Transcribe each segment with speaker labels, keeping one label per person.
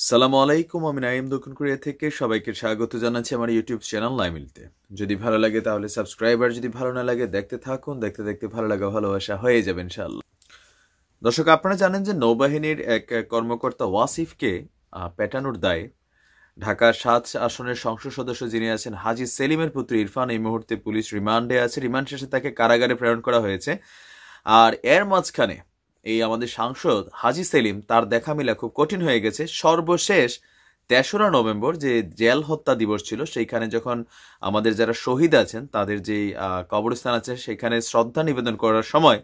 Speaker 1: সালামু আলাইকুম, আমি নাইম দক্ষিণ কোরিয়া থেকে সবাইকে স্বাগত জানাচ্ছি আমার ইউটিউব চ্যানেল লাইমিলতে। যদি ভালো লাগে তাহলে সাবস্ক্রাইব, আর যদি ভালো না লাগে দেখতে থাকুন, দেখতে দেখতে ভালো লাগা ভালোবাসা হয়ে যাবে ইনশাআল্লাহ। দর্শক, আপনারা জানেন যে নৌবাহিনীর এক কর্মকর্তা ওয়াসিফকে পেটানোর দায়ে ঢাকার ৭ আসনের সংসদ সদস্য যিনি আছেন হাজী সেলিমের পুত্র ইরফান এই মুহূর্তে পুলিশ রিমান্ডে আছে। রিমান্ড শেষে তাকে কারাগারে প্রেরণ করা হয়েছে। আর এর মাঝখানে এই আমাদের সাংসদ হাজী সেলিম তার দেখা মিলা খুব কঠিন হয়ে গেছে। সর্বশেষ ৩রা নভেম্বর যে জেল হত্যা দিবস ছিল, সেইখানে যখন আমাদের যারা শহীদ আছেন তাদের যে কবরস্থান আছে সেখানে শ্রদ্ধা নিবেদন করার সময়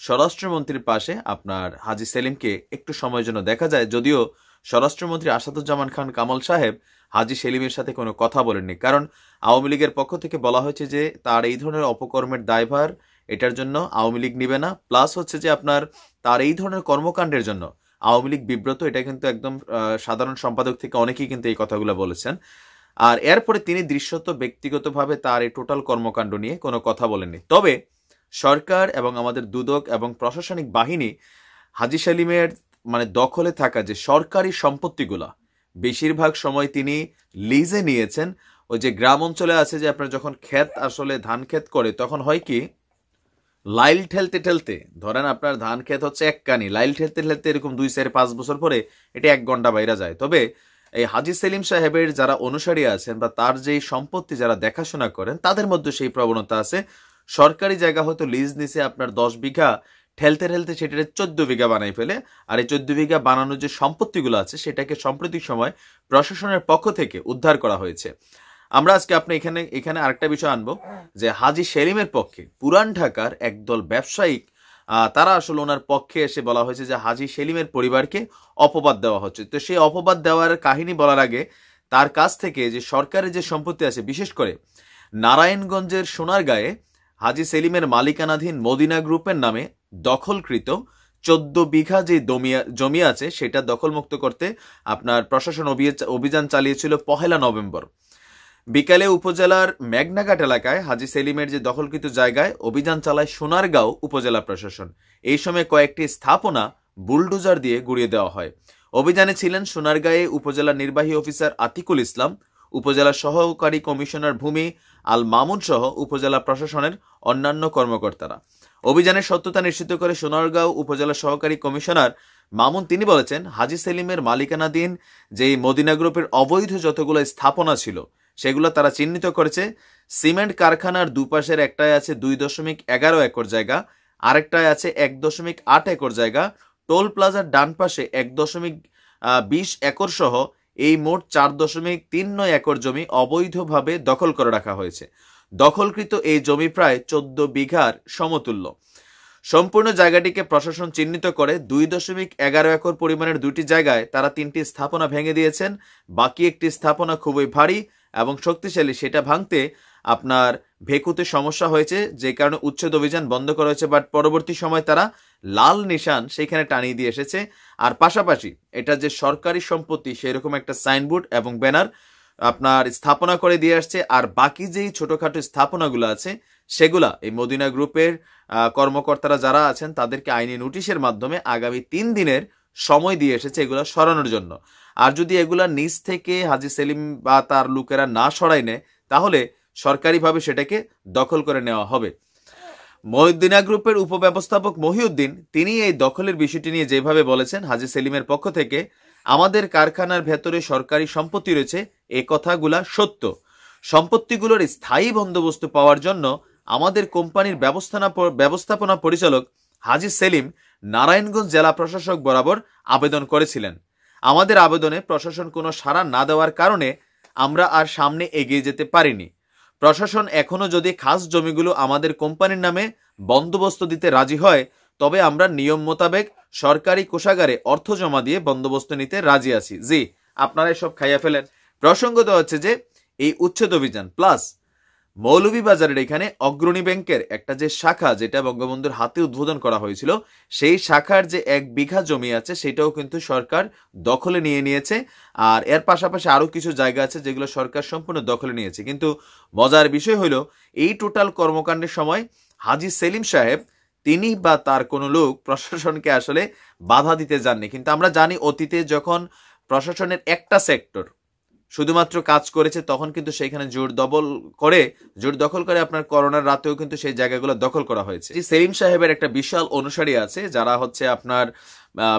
Speaker 1: স্বরাষ্ট্রমন্ত্রীর পাশে আপনার হাজী সেলিমকে একটু সময়ের জন্য দেখা যায়। যদিও স্বরাষ্ট্রমন্ত্রী আসাদুজ্জামান খান কামাল সাহেব হাজী সেলিমের সাথে কোনো কথা বলেননি, কারণ আওয়ামী লীগের পক্ষ থেকে বলা হয়েছে যে তার এই ধরনের অপকর্মের দায়ভার এটার জন্য আওয়ামী লীগ নিবে না। প্লাস হচ্ছে যে আপনার তার এই ধরনের কর্মকাণ্ডের জন্য আওয়ামী লীগ বিব্রত, এটা কিন্তু একদম সাধারণ সম্পাদক থেকে অনেকেই কিন্তু এই কথাগুলো বলেছেন। আর এরপরে তিনি দৃশ্যত ব্যক্তিগতভাবে তার এই টোটাল কর্মকাণ্ড নিয়ে কোনো কথা বলেননি। তবে সরকার এবং আমাদের দুদক এবং প্রশাসনিক বাহিনী হাজী সেলিমের দখলে থাকা যে সরকারি সম্পত্তিগুলা বেশিরভাগ সময় তিনি লিজে নিয়েছেন। ওই যে গ্রাম অঞ্চলে আছে যে আপনার যখন ক্ষেত আসলে ধান ক্ষেত করে তখন হয় কি, লাইল ঠেলতে ঠেলতে, ধরেন আপনার ধান ক্ষেত হচ্ছে এক কানি, লাইল ঠেলতে ঠেলতে এরকম ২-৪-৫ বছর পরে এটা ১ ঘন্টা বাইরে যায়। তবে এই হাজী সেলিম সাহেবের যারা অনুসারী আছেন বা তার যেই সম্পত্তি যারা দেখাশোনা করেন তাদের মধ্যে সেই প্রবণতা আছে। সরকারি জায়গা হয়তো লিজ নিছে আপনার ১০ বিঘা, ঠেলতে ঠেলতে সেটাকে ১৪ বিঘা বানাই ফেলে। আর এই ১৪ বিঘা বানানোর যে সম্পত্তিগুলো আছে সেটাকে সাম্প্রতিক সময় প্রশাসনের পক্ষ থেকে উদ্ধার করা হয়েছে। আমরা আজকে আপনি এখানে আরেকটা বিষয় আনবো যে হাজী সেলিমের পক্ষে পুরান ঢাকার একদল ব্যবসায়িক তারা আসলে ওনার পক্ষে এসে বলা হয়েছে যে হাজী সেলিমের পরিবারকে অপবাদ দেওয়া হচ্ছে। তো সেই অপবাদ দেওয়ার কাহিনী বলার আগে তার কাছ থেকে যে সরকারের যে সম্পত্তি আছে, বিশেষ করে নারায়ণগঞ্জের সোনারগাঁয়ে হাজী সেলিমের মালিকানাধীন মদিনা গ্রুপের নামে দখলকৃত ১৪ বিঘা যে জমি আছে সেটা দখলমুক্ত করতে আপনার প্রশাসন অভিযান চালিয়েছিল ১লা নভেম্বর বিকালে উপজেলার মেঘনাঘাট এলাকায় হাজী সেলিমের যে দখলকৃত জায়গায় অভিযান চালায় সোনারগাঁও উপজেলা প্রশাসন। এই সময় কয়েকটি স্থাপনা বুলডোজার দিয়ে গুড়িয়ে দেওয়া হয়। অভিযানে ছিলেন সোনারগাঁয়ে উপজেলা নির্বাহী অফিসার আতিকুল ইসলাম, উপজেলা সহকারী কমিশনার ভূমি আল মামুন সহ উপজেলা প্রশাসনের অন্যান্য কর্মকর্তারা। অভিযানের সত্যতা নিশ্চিত করে সোনারগাঁও উপজেলা সহকারী কমিশনার মামুন তিনি বলেছেন, হাজী সেলিমের মালিকানাধীন যে মদিনা গ্রুপের অবৈধ যতগুলো স্থাপনা ছিল সেগুলো তারা চিহ্নিত করেছে। সিমেন্ট কারখানার দুপাশের একটায় আছে ২.১১ একর জায়গা, আরেকটায় আছে ১.৮ একর জায়গা, টোল প্লাজার ডান পাশে ১.২০ একর সহ এই মোট ৪.৩৯ একর জমি অবৈধভাবে দখল করে রাখা হয়েছে। দখলকৃত এই জমি প্রায় ১৪ বিঘার সমতুল্য। সম্পূর্ণ জায়গাটিকে প্রশাসন চিহ্নিত করে ২.১১ একর পরিমাণের ২টি জায়গায় তারা ৩টি স্থাপনা ভেঙে দিয়েছেন। বাকি একটি স্থাপনা খুবই ভারী এবং শক্তিশালী, সেটা ভাঙতে আপনার ভেকুতে সমস্যা হয়েছে, যে কারণে উচ্ছেদ অভিযান বন্ধ করা হয়েছে। বাট পরবর্তী সময় তারা লাল নিশান সেখানে টানিয়ে দিয়ে এসেছে। আর পাশাপাশি এটা যে সরকারি সম্পত্তি সেরকম একটা সাইনবোর্ড এবং ব্যানার আপনার স্থাপনা করে দিয়ে আসছে। আর বাকি যেই ছোটখাটো স্থাপনাগুলো আছে সেগুলা এই মদিনা গ্রুপের কর্মকর্তারা যারা আছেন তাদেরকে আইনি নোটিশের মাধ্যমে আগামী ৩ দিনের সময় দিয়ে এসেছে এগুলা সরানোর জন্য। আর যদি এগুলা নিজ থেকে হাজী সেলিম বা তার লোকেরা না সরাই নেয় তাহলে সরকারিভাবে সেটাকে দখল করে নেওয়া হবে। মদিনা গ্রুপের উপব্যবস্থাপক মহিউদ্দিন তিনি এই দখলের বিষয়টি নিয়ে যেভাবে বলেছেন, হাজী সেলিমের পক্ষ থেকে আমাদের কারখানার ভেতরে সরকারি সম্পত্তি রয়েছে, এ কথাগুলা সত্য। সম্পত্তিগুলোর স্থায়ী বন্দোবস্ত পাওয়ার জন্য আমাদের কোম্পানির ব্যবস্থাপনা পরিচালক হাজী সেলিম নারায়ণগঞ্জ জেলা প্রশাসক বরাবর আবেদন করেছিলেন। আমাদের আবেদনে প্রশাসন কোনো সাড়া না দেওয়ার কারণে আমরা আর সামনে এগিয়ে যেতে পারিনি। প্রশাসন এখনো যদি খাস জমিগুলো আমাদের কোম্পানির নামে বন্দোবস্ত দিতে রাজি হয় তবে আমরা নিয়ম মোতাবেক সরকারি কোষাগারে অর্থ জমা দিয়ে বন্দোবস্ত নিতে রাজি আছি। জি, আপনারা সব খাইয়া ফেলেন। প্রসঙ্গত হচ্ছে যে এই উচ্ছেদ অভিযান প্লাস মৌলভীবাজারের এখানে অগ্রণী ব্যাংকের একটা যে শাখা যেটা বঙ্গবন্ধুর হাতে উদ্বোধন করা হয়েছিল সেই শাখার যে ১ বিঘা জমি আছে সেটাও কিন্তু সরকার দখলে নিয়ে নিয়েছে। আর এর পাশাপাশি আরো কিছু জায়গা আছে যেগুলো সরকার সম্পূর্ণ দখলে নিয়েছে। কিন্তু মজার বিষয় হলো এই টোটাল কর্মকাণ্ডের সময় হাজী সেলিম সাহেব তিনি বা তার কোনো লোক প্রশাসনকে আসলে বাধা দিতে যাননি। কিন্তু আমরা জানি অতীতে যখন প্রশাসনের একটা সেক্টর শুধুমাত্র কাজ করেছে, তখন কিন্তু সেখানে জোর দখল করে আপনার করোনার রাতেও কিন্তু সেই জায়গাগুলো দখল করা হয়েছে। সেলিম সাহেবের একটা বিশাল অনুসারী আছে, যারা হচ্ছে আপনার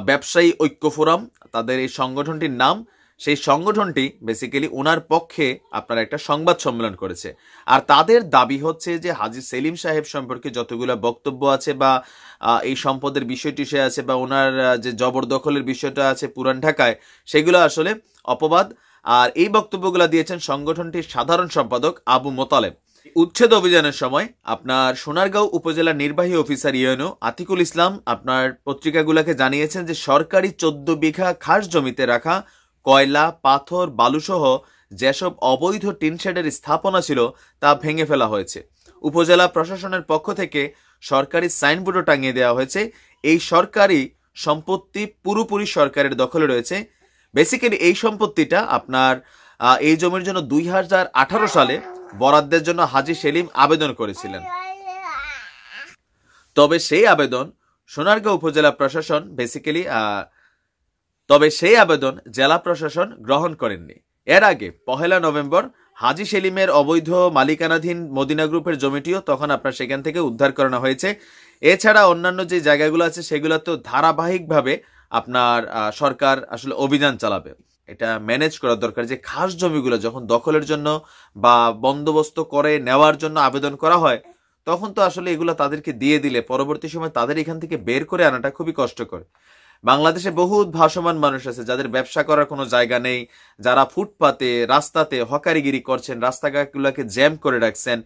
Speaker 1: ব্যবসায়ী ঐক্য ফোরাম, তাদের এই সংগঠনটির নাম। সেই সংগঠনটি বেসিক্যালি ওনার পক্ষে আপনার একটা সংবাদ সম্মেলন করেছে। আর তাদের দাবি হচ্ছে যে হাজী সেলিম সাহেব সম্পর্কে যতগুলো বক্তব্য আছে বা এই সম্পদের বিষয়টি সে আছে বা ওনার যে জবরদখলের বিষয়টা আছে পুরান ঢাকায়, সেগুলো আসলে অপবাদ। আর এই বক্তব্যগুলো দিয়েছেন সংগঠনটির সাধারণ সম্পাদক আবু মোতালেব। উচ্ছেদ অভিযানের সময় আপনার সোনারগাঁও উপজেলা নির্বাহী অফিসার ইউএনও আতিকুল ইসলাম আপনার পত্রিকাগুলোকে জানিয়েছেন যে সরকারি 14 বিঘা খাস জমিতে রাখা কয়লা, পাথর, বালুসহ যেসব অবৈধ টিনশেডের স্থাপনা ছিল তা ভেঙে ফেলা হয়েছে। উপজেলা প্রশাসনের পক্ষ থেকে সরকারি সাইনবোর্ডও টাঙিয়ে দেওয়া হয়েছে। এই সরকারি সম্পত্তি পুরোপুরি সরকারের দখলে রয়েছে। বেসিক্যালি এই সম্পত্তিটা আপনার এই জমির জন্য 2018 সালে বরাদ্দের জন্য হাজী সেলিম আবেদন করেছিলেন। তবে সেই আবেদন সোনারগাঁও উপজেলা প্রশাসন জেলা প্রশাসন গ্রহণ করেননি। এর আগে 1 নভেম্বর হাজী সেলিমের অবৈধ মালিকানাধীন মদিনা গ্রুপের জমিটিও তখন আপনার সেখান থেকে উদ্ধার করানো হয়েছে। এছাড়া অন্যান্য যে জায়গাগুলো আছে সেগুলো তো ধারাবাহিকভাবে আপনার সরকার আসলে অভিযান চালাবে। এটা ম্যানেজ করা দরকার যে খাস জমিগুলো যখন দখলের জন্য বা বন্দোবস্ত করে নেওয়ার জন্য আবেদন করা হয়, তখন তো আসলে এগুলো তাদেরকে দিয়ে দিলে পরবর্তী সময় তাদের এখান থেকে বের করে আনাটা খুবই কষ্টকর। বাংলাদেশে বহু ভাসমান মানুষ আছে যাদের ব্যবসা করার কোনো জায়গা নেই, যারা ফুটপাতে রাস্তাতে হকারিগিরি করছেন, রাস্তাঘাটগুলোকে জ্যাম করে রাখছেন।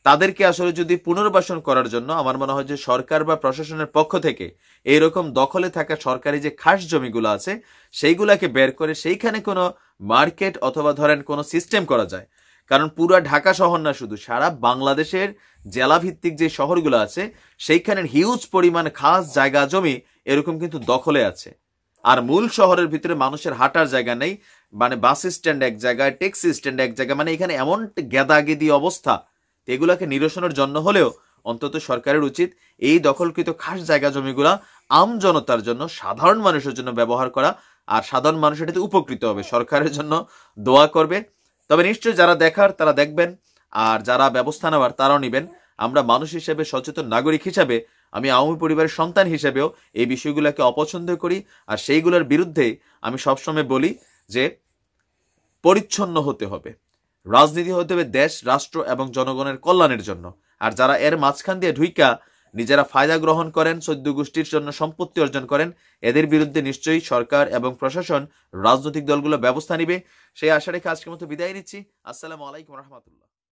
Speaker 1: তাদেরকে আসলে যদি পুনর্বাসন করার জন্য আমার মনে হয় যে সরকার বা প্রশাসনের পক্ষ থেকে এইরকম দখলে থাকা সরকারি যে খাস জমিগুলো আছে সেইগুলাকে বের করে সেইখানে কোনো মার্কেট অথবা ধরেন কোনো সিস্টেম করা যায়। কারণ পুরো ঢাকা শহর না, শুধু সারা বাংলাদেশের জেলা ভিত্তিক যে শহরগুলো আছে সেইখানের হিউজ পরিমাণ খাস জায়গা জমি এরকম কিন্তু দখলে আছে। আর মূল শহরের ভিতরে মানুষের হাঁটার জায়গা নেই, মানে বাস স্ট্যান্ড এক জায়গায়, ট্যাক্সি স্ট্যান্ড এক জায়গায়, মানে এখানে এমন গেদাগেদি অবস্থা। এগুলাকে নিরসনের জন্য হলেও অন্তত সরকারের উচিত এই দখলকৃত খাস জায়গা জমিগুলা আম জনতার জন্য, সাধারণ মানুষের জন্য ব্যবহার করা। আর সাধারণ মানুষ এটাতে উপকৃত হবে, সরকারের জন্য দোয়া করবে। তবে নিশ্চয়ই যারা দেখার তারা দেখবেন, আর যারা ব্যবস্থা নেওয়ার তারাও নেবেন। আমরা মানুষ হিসেবে, সচেতন নাগরিক হিসেবে, আমি আওয়ামী পরিবারের সন্তান হিসেবেও এই বিষয়গুলোকে অপছন্দ করি। আর সেইগুলোর বিরুদ্ধে আমি সবসময় বলি যে পরিচ্ছন্ন হতে হবে, রাজনীতি হতে হবে দেশ, রাষ্ট্র এবং জনগণের কল্যাণের জন্য। আর যারা এর মাঝখান দিয়ে ঢুইকা নিজেরা ফায়দা গ্রহণ করেন, 14 গোষ্ঠীর জন্য সম্পত্তি অর্জন করেন, এদের বিরুদ্ধে নিশ্চয়ই সরকার এবং প্রশাসন, রাজনৈতিক দলগুলো ব্যবস্থা নিবে। সেই আশা রেখে আজকের মতো বিদায় নিচ্ছি। আসসালামু আলাইকুম রহমতুল্লাহ।